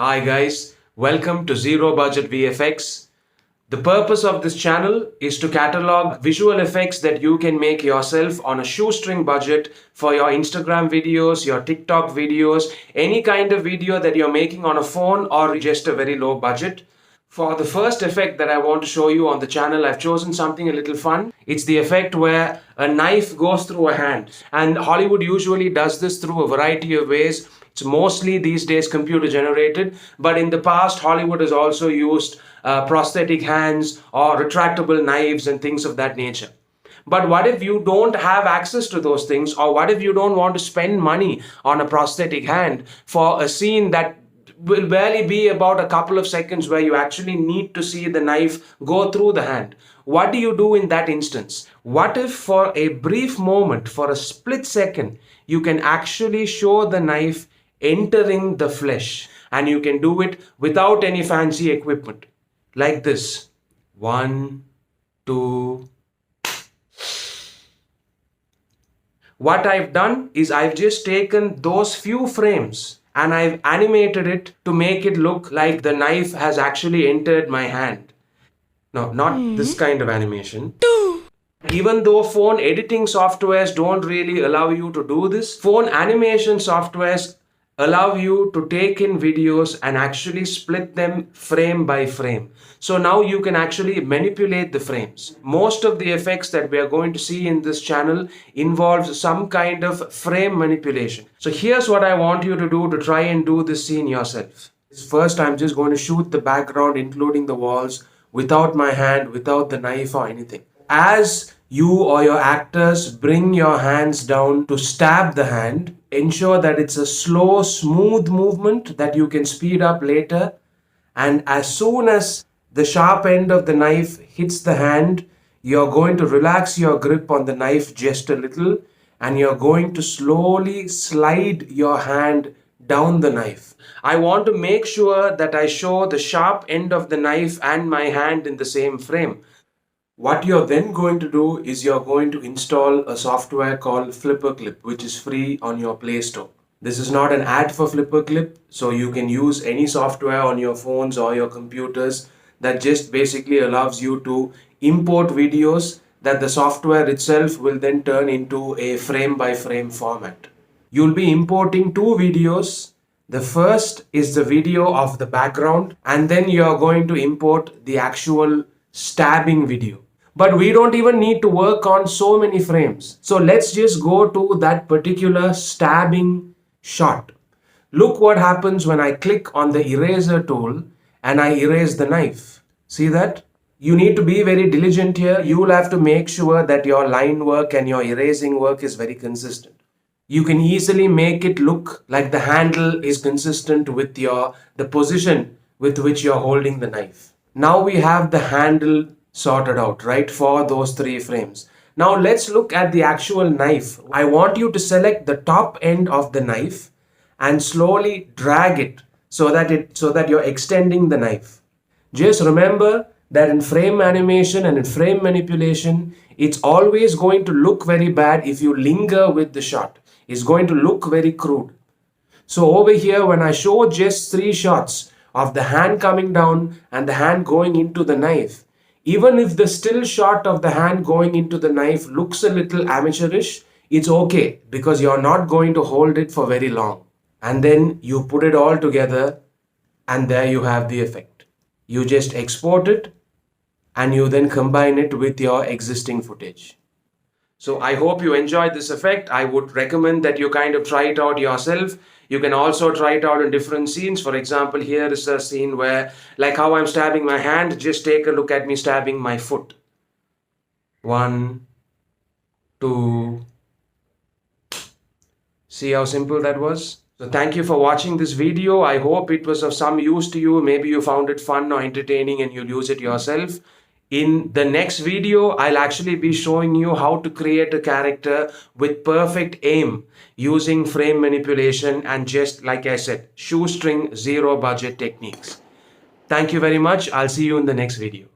Hi guys, welcome to Zero Budget VFX. The purpose of this channel is to catalog visual effects that you can make yourself on a shoestring budget for your Instagram videos, your TikTok videos, any kind of video that you're making on a phone or just a very low budget. For the first effect that I want to show you on the channel, I've chosen something a little fun. It's the effect where a knife goes through a hand. And Hollywood usually does this through a variety of ways. It's mostly these days computer generated, but in the past, Hollywood has also used prosthetic hands or retractable knives and things of that nature. But what if you don't have access to those things, or what if you don't want to spend money on a prosthetic hand for a scene that will barely be about a couple of seconds where you actually need to see the knife go through the hand? What do you do in that instance? What if for a brief moment, for a split second, you can actually show the knife entering the flesh, and you can do it without any fancy equipment like this? 1, 2. What I've done is I've just taken those few frames and I've animated it to make it look like the knife has actually entered my hand. No, not this kind of animation. Even though phone editing softwares don't really allow you to do this, phone animation softwares allow you to take in videos and actually split them frame by frame. So now you can actually manipulate the frames. Most of the effects that we are going to see in this channel involves some kind of frame manipulation. So here's what I want you to do to try and do this scene yourself. First, I'm just going to shoot the background, including the walls, without my hand, without the knife or anything. As you or your actors bring your hands down to stab the hand, ensure that it's a slow, smooth movement that you can speed up later. And as soon as the sharp end of the knife hits the hand, you're going to relax your grip on the knife just a little, and you're going to slowly slide your hand down the knife. I want to make sure that I show the sharp end of the knife and my hand in the same frame. What you're then going to do is you're going to install a software called FlipperClip, which is free on your Play Store. This is not an ad for FlipperClip, so you can use any software on your phones or your computers that just basically allows you to import videos that the software itself will then turn into a frame-by-frame format. You'll be importing two videos. The first is the video of the background, and then you're going to import the actual stabbing video. But we don't even need to work on so many frames. So let's just go to that particular stabbing shot. Look what happens when I click on the eraser tool and I erase the knife. See that? You need to be very diligent here. You will have to make sure that your line work and your erasing work is very consistent. You can easily make it look like the handle is consistent with the position with which you're holding the knife. Now we have the handle sorted out, right, for those 3 frames. Now let's look at the actual knife. I want you to select the top end of the knife and slowly drag it so that you're extending the knife. Just remember that in frame animation and in frame manipulation, it's always going to look very bad if you linger with the shot. It's going to look very crude. So over here, when I show just 3 shots of the hand coming down and the hand going into the knife, even if the still shot of the hand going into the knife looks a little amateurish, it's okay because you're not going to hold it for very long. And then you put it all together and there you have the effect. You just export it and you then combine it with your existing footage. So I hope you enjoyed this effect. I would recommend that you kind of try it out yourself. You can also try it out in different scenes. For example, here is a scene where, like how I'm stabbing my hand, just take a look at me stabbing my foot. 1, 2. See how simple that was? So thank you for watching this video. I hope it was of some use to you. Maybe you found it fun or entertaining and you'll use it yourself. In the next video, I'll actually be showing you how to create a character with perfect aim using frame manipulation and, just like I said, shoestring zero budget techniques. Thank you very much. I'll see you in the next video.